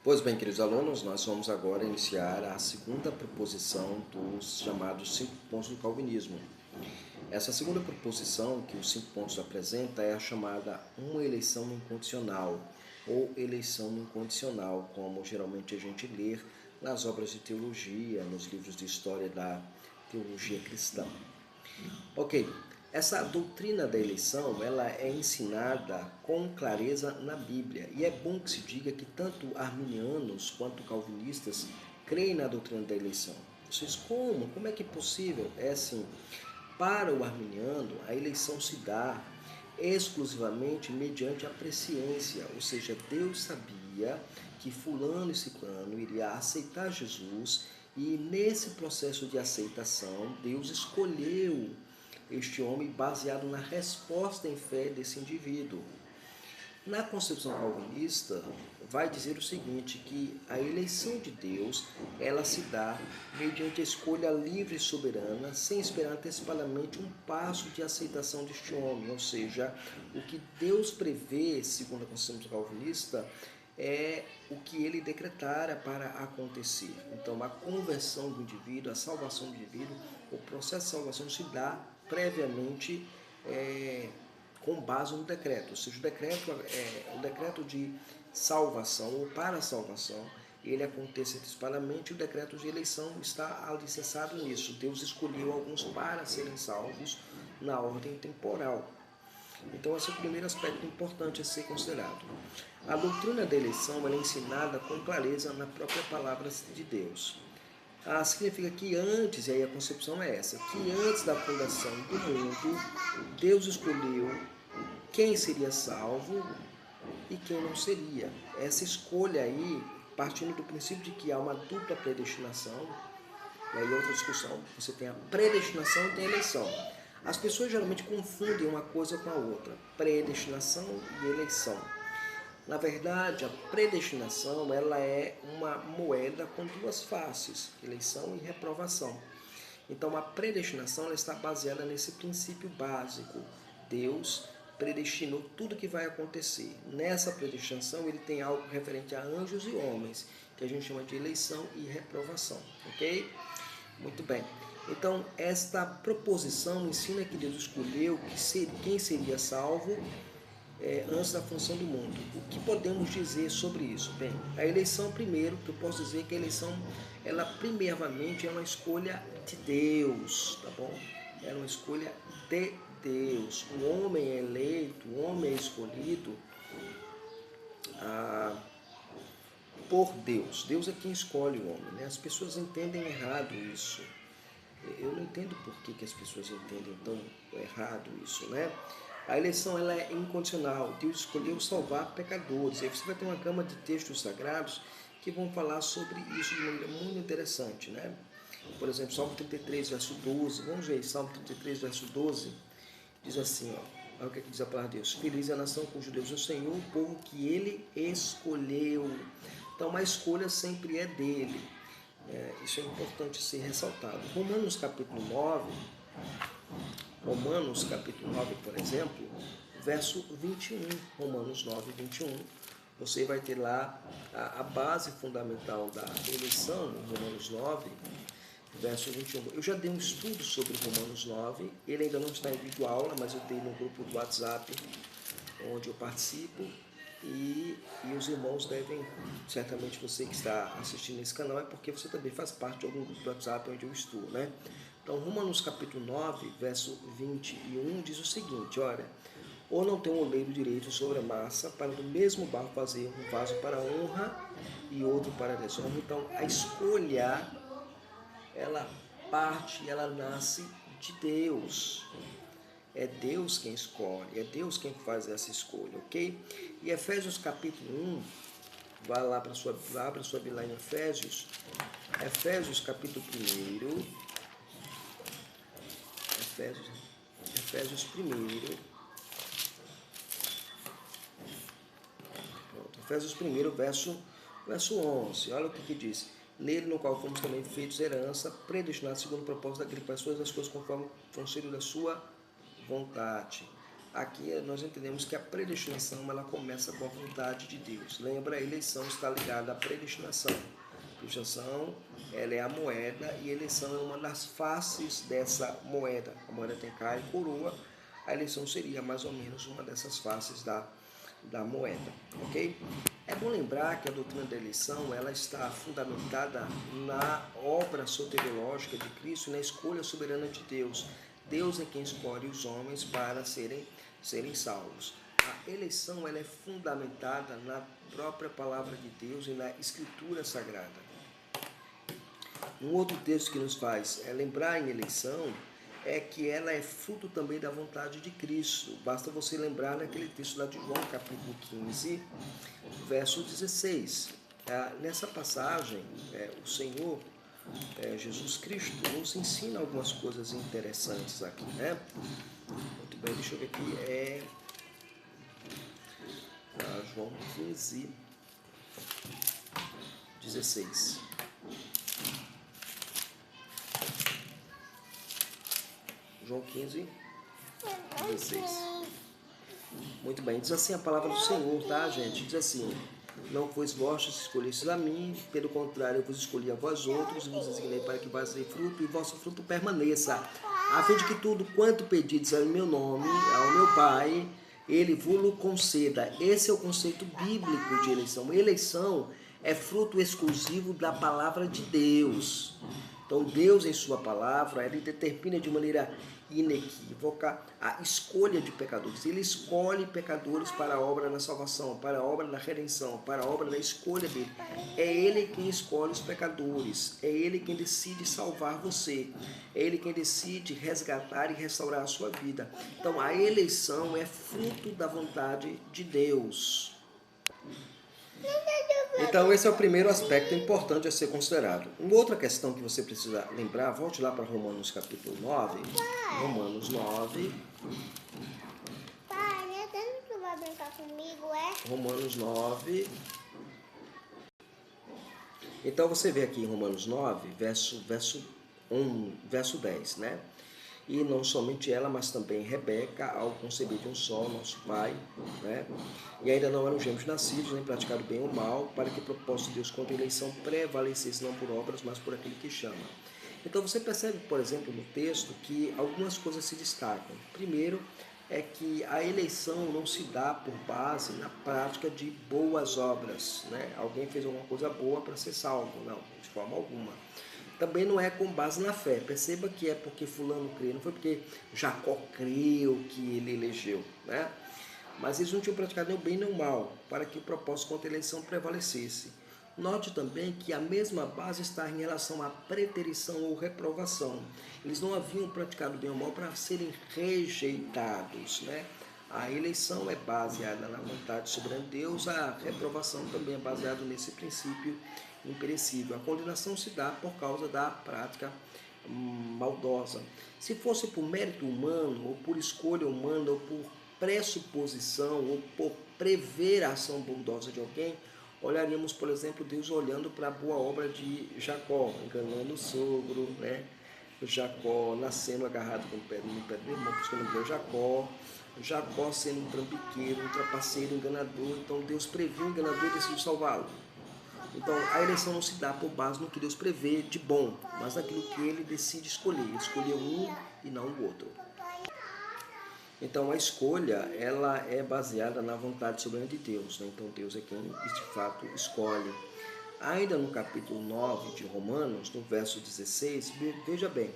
Pois bem, queridos alunos, nós vamos agora iniciar a segunda proposição dos chamados 5 pontos do calvinismo. Essa segunda proposição que os 5 pontos apresenta é a chamada uma eleição incondicional, ou eleição incondicional, como geralmente a gente lê nas obras de teologia, nos livros de história da teologia cristã. Ok, essa doutrina da eleição ela é ensinada com clareza na Bíblia, e é bom que se diga que tanto arminianos quanto calvinistas creem na doutrina da eleição. Vocês como? Como é que é possível? É assim, para o arminiano a eleição se dá exclusivamente mediante a presciência, ou seja, Deus sabia que fulano e ciclano iria aceitar Jesus, e nesse processo de aceitação Deus escolheu este homem baseado na resposta em fé desse indivíduo. Na concepção calvinista, vai dizer o seguinte, que a eleição de Deus, ela se dá mediante a escolha livre e soberana, sem esperar antecipadamente um passo de aceitação deste homem. Ou seja, o que Deus prevê, segundo a concepção calvinista, é o que ele decretara para acontecer. Então, a conversão do indivíduo, a salvação do indivíduo, o processo de salvação se dá previamente com base no decreto, ou seja, o decreto de salvação ou para a salvação, ele acontece antecipadamente, e o decreto de eleição está alicerçado nisso. Deus escolheu alguns para serem salvos na ordem temporal. Então, esse é o primeiro aspecto importante a ser considerado. A doutrina da eleição é ensinada com clareza na própria palavra de Deus. Significa que antes, e aí a concepção é essa, que antes da fundação do mundo, Deus escolheu quem seria salvo e quem não seria. Essa escolha aí, partindo do princípio de que há uma dupla predestinação, e aí outra discussão, você tem a predestinação e tem a eleição. As pessoas geralmente confundem uma coisa com a outra, predestinação e eleição. Na verdade, a predestinação ela é uma moeda com duas faces, eleição e reprovação. Então, a predestinação ela está baseada nesse princípio básico. Deus predestinou tudo que vai acontecer. Nessa predestinação, ele tem algo referente a anjos e homens, que a gente chama de eleição e reprovação. Ok? Muito bem. Então, esta proposição ensina que Deus escolheu quem seria salvo antes da fundação do mundo. O que podemos dizer sobre isso? Bem, a eleição, primeiro, que eu posso dizer que a eleição, ela primeiramente é uma escolha de Deus, tá bom? É uma escolha de Deus. O homem é eleito, o homem é escolhido por Deus. Deus é quem escolhe o homem, né? As pessoas entendem errado isso. Eu não entendo por que as pessoas entendem tão errado isso, né? A eleição ela é incondicional. Deus escolheu salvar pecadores. Aí você vai ter uma gama de textos sagrados que vão falar sobre isso de maneira muito interessante, né? Por exemplo, Salmo 33, verso 12. Vamos ver, Salmo 33, verso 12. Diz assim, ó. Olha o que diz a palavra de Deus. Feliz é a nação cujo Deus é o Senhor, o povo que ele escolheu. Então, a escolha sempre é dele. Isso é importante ser ressaltado. Romanos capítulo 9, por exemplo, verso 21. Romanos 9, 21. Você vai ter lá a base fundamental da eleição, Romanos 9, verso 21. Eu já dei um estudo sobre Romanos 9, ele ainda não está em videoaula, mas eu dei no grupo do WhatsApp, onde eu participo, e os irmãos devem, certamente você que está assistindo esse canal, é porque você também faz parte de algum grupo do WhatsApp onde eu estudo, né? Então, Romanos capítulo 9, verso 21, diz o seguinte, olha, ou não tem um oleiro direito sobre a massa, para do mesmo barro fazer um vaso para honra e outro para desonra. Então, a escolha, ela nasce de Deus. É Deus quem escolhe, é Deus quem faz essa escolha, ok? E Efésios capítulo 1, vai lá para sua Bíblia lá em Efésios capítulo 1, Efésios 1, verso 11, olha o que diz. Nele, no qual fomos também feitos herança, predestinados segundo o propósito daquele que faz todas as coisas conforme o conselho da sua vontade. aqui nós entendemos que a predestinação ela começa com a vontade de Deus. Lembra, a eleição está ligada à predestinação. A predestinação ela é a moeda e a eleição é uma das faces dessa moeda. A moeda tem cara e coroa, a eleição seria mais ou menos uma dessas faces da moeda, ok? É bom lembrar que a doutrina da eleição ela está fundamentada na obra soteriológica de Cristo e na escolha soberana de Deus. Deus é quem escolhe os homens para serem salvos. A eleição ela é fundamentada na própria palavra de Deus e na Escritura Sagrada. Um outro texto que nos faz lembrar em eleição é que ela é fruto também da vontade de Cristo. Basta você lembrar naquele texto lá de João, capítulo 15, verso 16. Nessa passagem, o Senhor, Jesus Cristo, nos ensina algumas coisas interessantes aqui, né? Muito bem, deixa eu ver aqui, João 15, 16. João 15, 16. Muito bem, diz assim a palavra do Senhor, tá, gente? Diz assim: não fois vós que escolhestes a mim, pelo contrário, eu vos escolhi a vós outros, e vos designei para que vós deis fruto, e vosso fruto permaneça, a fim de que tudo quanto pedides em meu nome, ao meu Pai, ele vos conceda. Esse é o conceito bíblico de eleição. Eleição é fruto exclusivo da palavra de Deus. Então, Deus, em sua palavra, ele determina de maneira inequívoca a escolha de pecadores. Ele escolhe pecadores para a obra da salvação, para a obra da redenção, para a obra da escolha dele. É ele quem escolhe os pecadores. É ele quem decide salvar você. É ele quem decide resgatar e restaurar a sua vida. Então, a eleição é fruto da vontade de Deus. Então, esse é o primeiro aspecto importante a ser considerado. Uma outra questão que você precisa lembrar, volte lá para Romanos capítulo 9. Romanos 9. Pai, né? Tanto que vai brincar comigo, Romanos 9. Então, você vê aqui em Romanos 9, verso 10, né? E não somente ela, mas também Rebeca, ao conceber de um só, nosso pai, né? E ainda não eram gêmeos nascidos, nem praticado bem ou mal, para que o propósito de Deus contra a eleição prevalecesse não por obras, mas por aquele que chama. Então você percebe, por exemplo, no texto, que algumas coisas se destacam. Primeiro, é que a eleição não se dá por base na prática de boas obras, né? Alguém fez alguma coisa boa para ser salvo, não, de forma alguma. Também não é com base na fé. Perceba que é porque fulano crê, não foi porque Jacó creu que ele elegeu, né? Mas eles não tinham praticado nem o bem nem o mal, para que o propósito contra a eleição prevalecesse. Note também que a mesma base está em relação à preterição ou reprovação. Eles não haviam praticado bem ou mal para serem rejeitados, né? A eleição é baseada na vontade soberana de Deus, a reprovação também é baseada nesse princípio imperecível. A condenação se dá por causa da prática maldosa. Se fosse por mérito humano, ou por escolha humana, ou por pressuposição, ou por prever a ação bondosa de alguém, olharíamos, por exemplo, Deus olhando para a boa obra de Jacó, enganando o sogro, né? Jacó nascendo agarrado no pé do irmão, por isso que o nome dele é Jacó. Jacó sendo um trambiqueiro, um trapaceiro, um enganador. Então Deus previu o enganador e decidiu salvá-lo. Então a eleição não se dá por base no que Deus prevê de bom, mas naquilo que ele decide escolher. Ele escolheu um e não o outro. Então a escolha ela é baseada na vontade soberana de Deus, né? Então Deus é quem de fato escolhe. Ainda no capítulo 9 de Romanos, no verso 16, veja bem,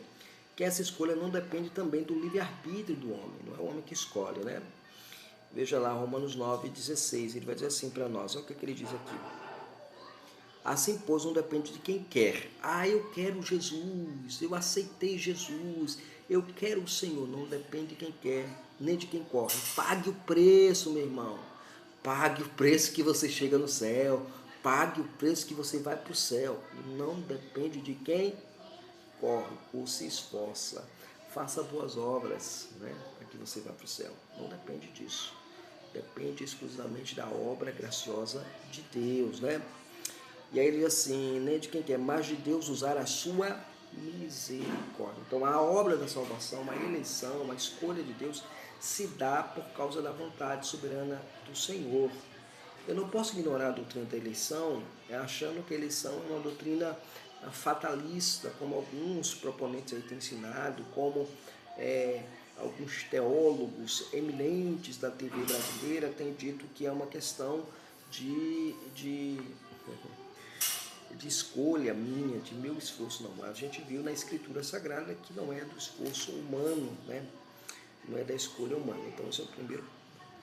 que essa escolha não depende também do livre-arbítrio do homem, não é o homem que escolhe, né? Veja lá, Romanos 9, 16, ele vai dizer assim para nós, olha o que ele diz aqui. Assim, pois, não depende de quem quer. Eu quero Jesus, eu aceitei Jesus, eu quero o Senhor. Não depende de quem quer, nem de quem corre. Pague o preço, meu irmão. Pague o preço que você chega no céu. Pague o preço que você vai para o céu. Não depende de quem corre ou se esforça. Faça boas obras, né, para que você vá para o céu. Não depende disso. Depende exclusivamente da obra graciosa de Deus, né? E aí ele diz assim, nem de quem quer, mas de Deus usar a sua misericórdia. Então a obra da salvação, a eleição, a escolha de Deus se dá por causa da vontade soberana do Senhor. Eu não posso ignorar a doutrina da eleição, achando que a eleição é uma doutrina fatalista, como alguns proponentes aí têm ensinado, como alguns teólogos eminentes da TV brasileira têm dito que é uma questão de escolha minha, de meu esforço. Não, a gente viu na Escritura Sagrada que não é do esforço humano, né? Não é da escolha humana. Então esse é o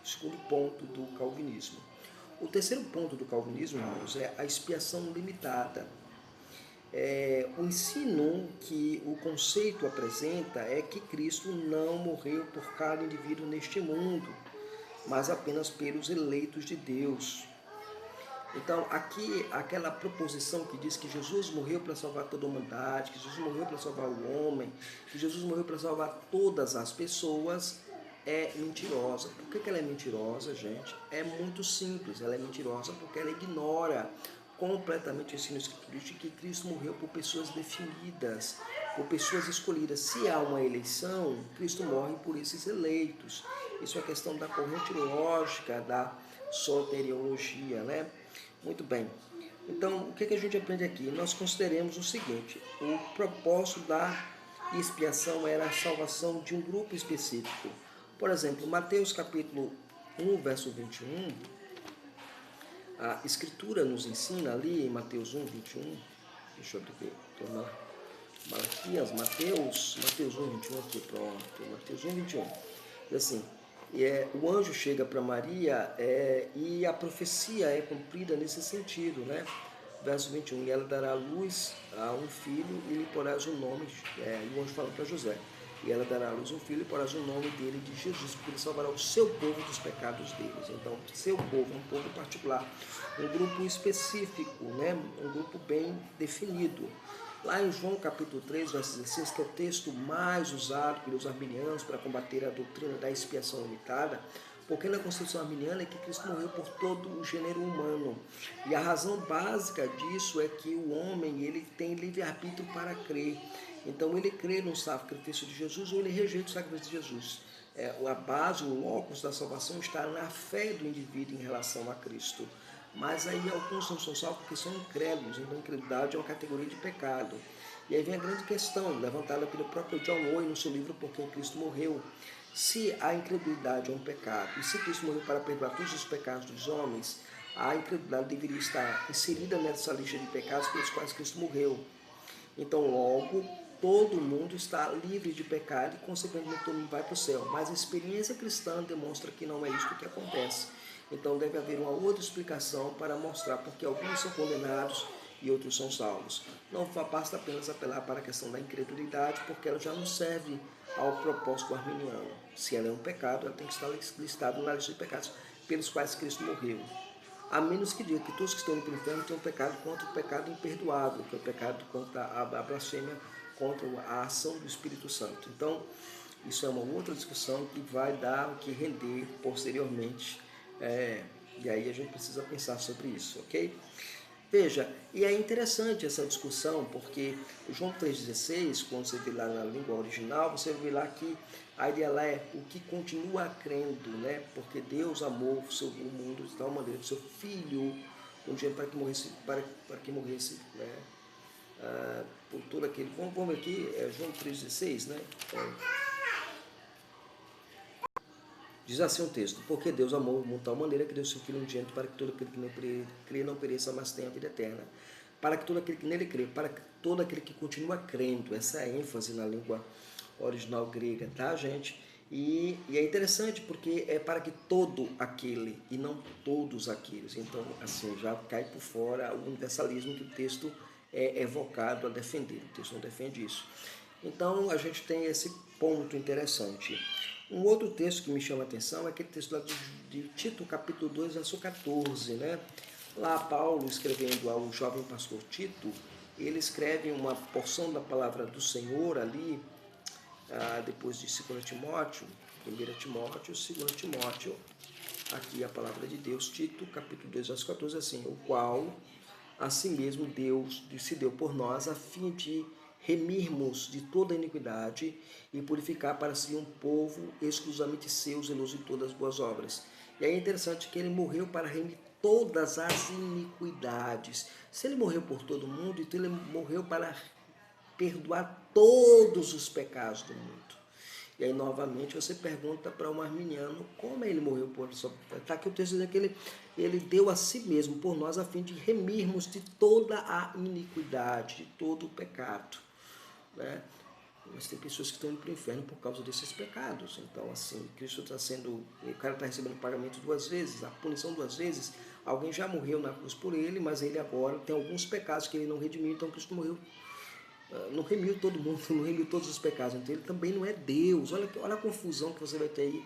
segundo ponto do calvinismo. O terceiro ponto do calvinismo, irmãos, é a expiação limitada. O ensino que o conceito apresenta é que Cristo não morreu por cada indivíduo neste mundo, mas apenas pelos eleitos de Deus. Então, aqui, aquela proposição que diz que Jesus morreu para salvar toda a humanidade, que Jesus morreu para salvar o homem, que Jesus morreu para salvar todas as pessoas, é mentirosa. Por que ela é mentirosa, gente? É muito simples. Ela é mentirosa porque ela ignora completamente o ensino escritural de que Cristo morreu por pessoas definidas, por pessoas escolhidas. Se há uma eleição, Cristo morre por esses eleitos. Isso é questão da corrente lógica, da soteriologia, né? Muito bem. Então, o que a gente aprende aqui? Nós consideremos o seguinte: o propósito da expiação era a salvação de um grupo específico. Por exemplo, Mateus capítulo 1, verso 21, a Escritura nos ensina ali em Mateus 1, 21, deixa eu abrir aqui, Malaquias, Mateus 1, 21 aqui, pronto, Mateus 1, 21, diz assim: o anjo chega para Maria e a profecia é cumprida nesse sentido, né? Verso 21, e ela dará luz a um filho e lhe porás o nome, o anjo fala para José, e ela dará à luz um filho e porás o nome dele de Jesus, porque ele salvará o seu povo dos pecados deles. Então, seu povo, um povo particular, um grupo específico, né? Um grupo bem definido. Lá em João capítulo 3, verso 16, que é o texto mais usado pelos arminianos para combater a doutrina da expiação limitada, porque na concepção arminiana é que Cristo morreu por todo o gênero humano. E a razão básica disso é que o homem ele tem livre-arbítrio para crer. Então ele crê no sacrifício de Jesus ou ele rejeita o sacrifício de Jesus. A base, o locus da salvação está na fé do indivíduo em relação a Cristo. Mas aí alguns não são salvos porque são incrédulos, então a incredulidade é uma categoria de pecado. E aí vem a grande questão, levantada pelo próprio John Owen no seu livro Por que Cristo Morreu. Se a incredulidade é um pecado, e se Cristo morreu para perdoar todos os pecados dos homens, a incredulidade deveria estar inserida nessa lista de pecados pelos quais Cristo morreu. Então, logo, todo mundo está livre de pecado e, consequentemente, todo mundo vai para o céu. Mas a experiência cristã demonstra que não é isso que acontece. Então, deve haver uma outra explicação para mostrar porque alguns são condenados e outros são salvos. Não basta apenas apelar para a questão da incredulidade, porque ela já não serve ao propósito arminiano. Se ela é um pecado, ela tem que estar listada na lista de pecados pelos quais Cristo morreu. A menos que diga que todos que estão no inferno têm um pecado contra o pecado imperdoável, que é o pecado contra a blasfêmia, contra a ação do Espírito Santo. Então, isso é uma outra discussão que vai dar o que render posteriormente. E aí a gente precisa pensar sobre isso, ok? Veja, e é interessante essa discussão, porque o João 3,16, quando você vê lá na língua original, você vê lá que a ideia lá é o que continua crendo, né? Porque Deus amou o mundo de tal maneira, o seu Filho, um dia para que morresse, né? Por todo aquele... Vamos ver aqui, João 3,16, né? Diz assim o texto: porque Deus amou o mundo de tal maneira que deu seu Filho unigênito para que todo aquele que nele crê não pereça, mas tenha a vida eterna. Para que todo aquele que nele crê, para que todo aquele que continua crendo, essa é a ênfase na língua original grega, tá, gente? E é interessante porque é para que todo aquele e não todos aqueles. Então, assim, já cai por fora o universalismo que o texto é evocado a defender. O texto não defende isso. Então, a gente tem esse ponto interessante. Um outro texto que me chama a atenção é aquele texto lá de Tito, capítulo 2, verso 14, né? Lá Paulo, escrevendo ao jovem pastor Tito, ele escreve uma porção da palavra do Senhor ali, depois de 2 Timóteo, 1 Timóteo, 2 Timóteo, aqui a palavra de Deus, Tito, capítulo 2, verso 14, assim: o qual, assim mesmo, Deus se deu por nós, a fim de remirmos de toda iniquidade e purificar para si um povo exclusivamente seu, zeloso de todas as boas obras. E aí é interessante que ele morreu para remir todas as iniquidades. Se ele morreu por todo mundo, então ele morreu para perdoar todos os pecados do mundo. E aí, novamente, você pergunta para um arminiano como ele morreu por isso. Está aqui o texto dizendo que ele deu a si mesmo por nós a fim de remirmos de toda a iniquidade, de todo o pecado. Né? Mas tem pessoas que estão indo para o inferno por causa desses pecados. Então, assim, Cristo está sendo... O cara está recebendo pagamento 2 vezes, a punição 2 vezes. Alguém já morreu na cruz por ele, mas ele agora tem alguns pecados que ele não redimiu, então Cristo morreu. Não remiu todo mundo, não remiu todos os pecados. Então ele também não é Deus. Olha a confusão que você vai ter aí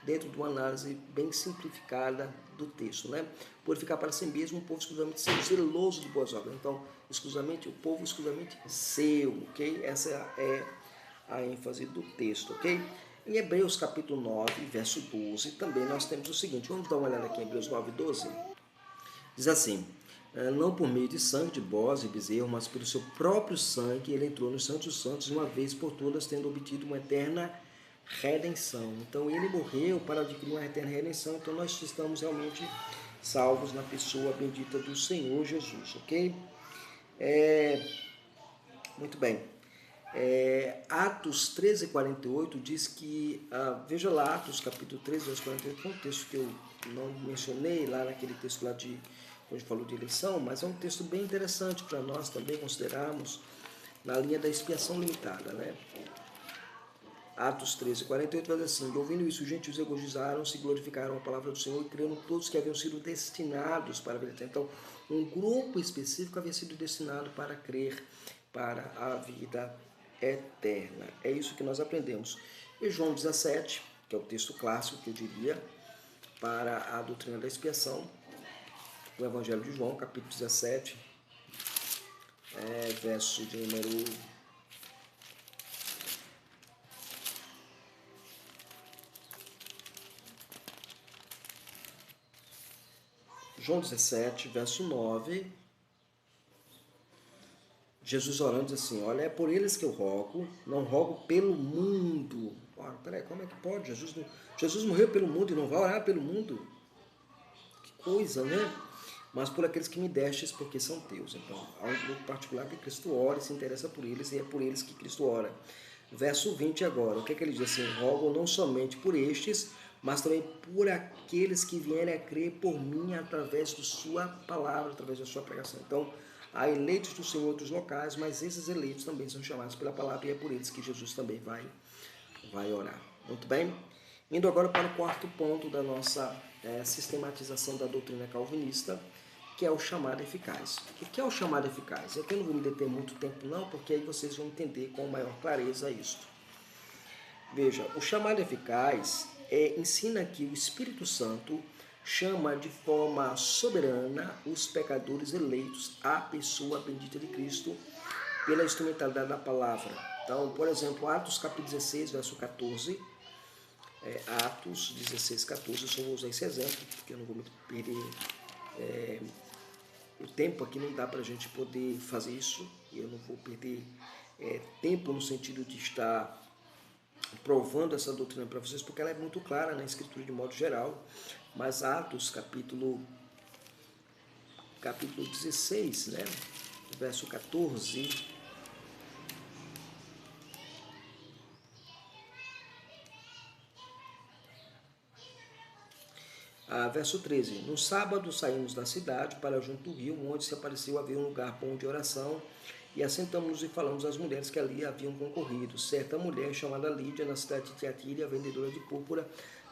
dentro de uma análise bem simplificada do texto, né? Purificar para si mesmo um povo exclusivamente seu, zeloso de boas obras. Então, exclusivamente o povo exclusivamente seu, ok? Essa é a ênfase do texto, ok? Em Hebreus capítulo 9, verso 12, também nós temos o seguinte. Vamos dar uma olhada aqui em Hebreus 9, 12. Diz assim: não por meio de sangue de bodes e bezerro, mas pelo seu próprio sangue, ele entrou nos santos dos santos uma vez por todas, tendo obtido uma eterna redenção. Então ele morreu para adquirir uma eterna redenção. Então nós estamos realmente salvos na pessoa bendita do Senhor Jesus, ok? Muito bem. Atos 13, 48 diz que, veja lá, Atos capítulo 13, verso 48, é um texto que eu não mencionei lá naquele texto lá de onde falou de eleição, mas é um texto bem interessante para nós também considerarmos na linha da expiação limitada, né? Atos 13, 48 vai dizer assim: ouvindo isso, os gentios regozijaram-se, glorificaram a palavra do Senhor e creram todos que haviam sido destinados para a vida eterna. Então, um grupo específico havia sido destinado para crer para a vida eterna. É isso que nós aprendemos. E João 17, que é o texto clássico, que eu diria, para a doutrina da expiação, o Evangelho de João, capítulo 17, verso de número 17, verso 9, Jesus orando diz assim: olha, é por eles que eu rogo, não rogo pelo mundo. Ora, peraí, como é que pode? Jesus morreu pelo mundo e não vai orar pelo mundo? Que coisa, né? Mas por aqueles que me destes, porque são teus. Então, há um grupo particular que Cristo ora e se interessa por eles, e é por eles que Cristo ora. Verso 20 agora, o que é que ele diz assim? Rogo não somente por estes, mas também por aqueles que vierem a crer por mim através da sua palavra, através da sua pregação. Então, há eleitos do Senhor dos locais, mas esses eleitos também são chamados pela palavra, e é por eles que Jesus também vai orar. Muito bem? Indo agora para o quarto ponto da nossa sistematização da doutrina calvinista, que é o chamado eficaz. O que é o chamado eficaz? Aqui eu não vou me deter muito tempo não, porque aí vocês vão entender com maior clareza isto. Veja, o chamado eficaz ensina que o Espírito Santo chama de forma soberana os pecadores eleitos à pessoa bendita de Cristo pela instrumentalidade da palavra. Então, por exemplo, Atos capítulo 16, verso 14, Atos 16, 14, eu só vou usar esse exemplo, porque eu não vou me perder o tempo aqui, não dá para a gente poder fazer isso, e eu não vou perder tempo no sentido de estar provando essa doutrina para vocês, porque ela é muito clara na Escritura de modo geral, mas Atos capítulo 16, né, verso 14, verso 13, no sábado saímos da cidade para junto do rio, onde se apareceu haver um lugar bom de oração, e assentamos-nos e falamos às mulheres que ali haviam concorrido. Certa mulher chamada Lídia, na cidade de Tiatira, vendedora de púrpura,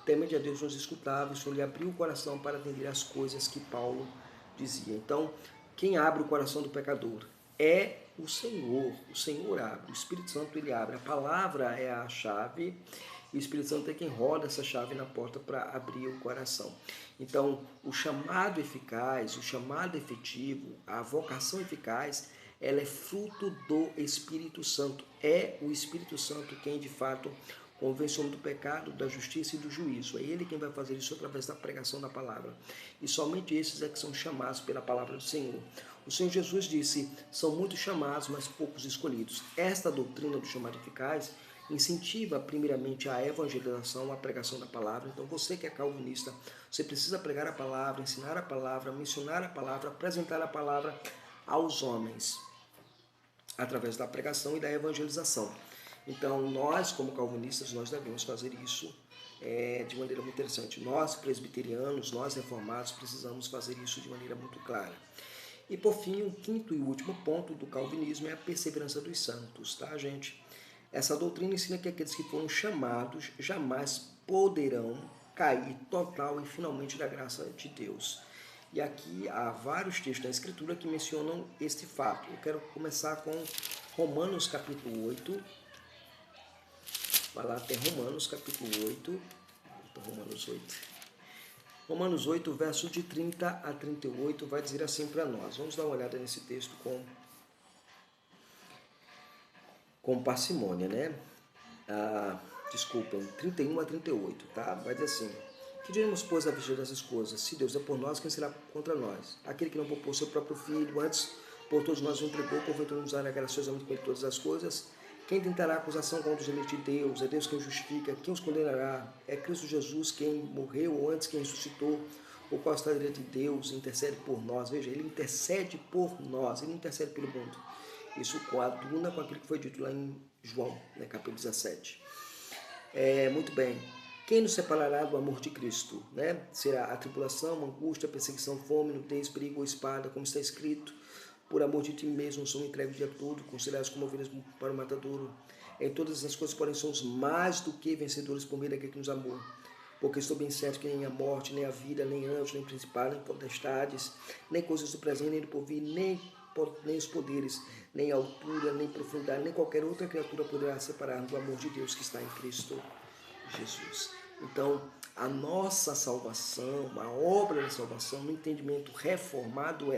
temente a Deus, nos escutava, e o Senhor lhe abriu o coração para atender as coisas que Paulo dizia. Então, quem abre o coração do pecador é o Senhor abre, o Espírito Santo ele abre, a palavra é a chave, e o Espírito Santo é quem roda essa chave na porta para abrir o coração. Então, o chamado eficaz, o chamado efetivo, a vocação eficaz, ela é fruto do Espírito Santo. É o Espírito Santo quem, de fato, convence o homem do pecado, da justiça e do juízo. É ele quem vai fazer isso através da pregação da palavra. E somente esses é que são chamados pela palavra do Senhor. O Senhor Jesus disse, são muitos chamados, mas poucos escolhidos. Esta doutrina do chamado eficaz incentiva primeiramente a evangelização, a pregação da palavra. Então você que é calvinista, você precisa pregar a palavra, ensinar a palavra, mencionar a palavra, apresentar a palavra aos homens, através da pregação e da evangelização. Então nós, como calvinistas, nós devemos fazer isso de maneira muito interessante. Nós, presbiterianos, nós reformados, precisamos fazer isso de maneira muito clara. E por fim, o quinto e último ponto do calvinismo é a perseverança dos santos, tá, gente? Essa doutrina ensina que aqueles que foram chamados jamais poderão cair total e finalmente da graça de Deus. E aqui há vários textos da Escritura que mencionam este fato. Eu quero começar com Romanos capítulo 8. Vai lá até Romanos capítulo 8. Romanos 8. Romanos 8, verso de 30 a 38, vai dizer assim para nós. Vamos dar uma olhada nesse texto com parcimônia, né? Desculpem, 31 a 38, tá? Vai dizer assim. Que diremos, pois, a vista dessas coisas? Se Deus é por nós, quem será contra nós? Aquele que não poupou seu próprio filho, antes por todos nós o entregou, porventura nos dará graciosamente com ele todas as coisas. Quem tentará acusação contra os eleitos de Deus? É Deus quem justifica. Quem os condenará? É Cristo Jesus quem morreu, ou antes quem ressuscitou, o qual está direito de Deus, intercede por nós. Veja, ele intercede por nós, ele intercede pelo mundo. Isso coaduna com aquilo que foi dito lá em João, né, capítulo 17. Muito bem. Quem nos separará do amor de Cristo? Né? Será a tribulação, a angústia, a perseguição, fome, nudez, perigo ou espada, como está escrito. Por amor de ti mesmo, somos entregues o dia todo, considerados como ovelhas para o matadouro. Em todas as coisas, porém, somos mais do que vencedores por meio daquele que nos amou. Porque estou bem certo que nem a morte, nem a vida, nem anjos, nem principados, nem potestades, nem coisas do presente, nem do porvir, nem os poderes, nem a altura, nem profundidade, nem qualquer outra criatura poderá separar do amor de Deus que está em Cristo Jesus. Então, a nossa salvação, a obra da salvação, no entendimento reformado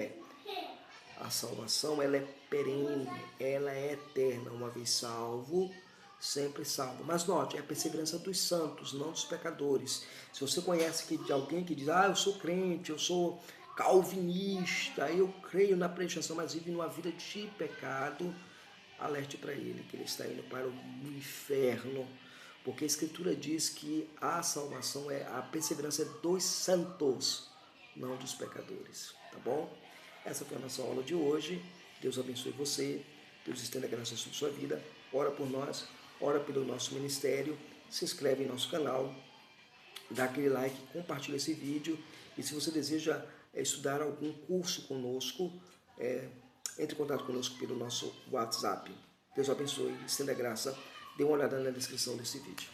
a salvação, ela é perene, ela é eterna, uma vez salvo, sempre salvo. Mas note, é a perseverança dos santos, não dos pecadores. Se você conhece de alguém que diz, eu sou crente, eu sou calvinista, eu creio na predestinação, mas vive numa vida de pecado, alerte para ele que ele está indo para o inferno, porque a Escritura diz que a salvação a perseverança dos santos, não dos pecadores, tá bom? Essa foi a nossa aula de hoje. Deus abençoe você, Deus estenda a graça sobre sua vida, ora por nós, ora pelo nosso ministério, se inscreve em nosso canal, dá aquele like, compartilha esse vídeo, e se você deseja estudar algum curso conosco, entre em contato conosco pelo nosso WhatsApp. Deus abençoe, estenda a graça, dê uma olhada na descrição desse vídeo.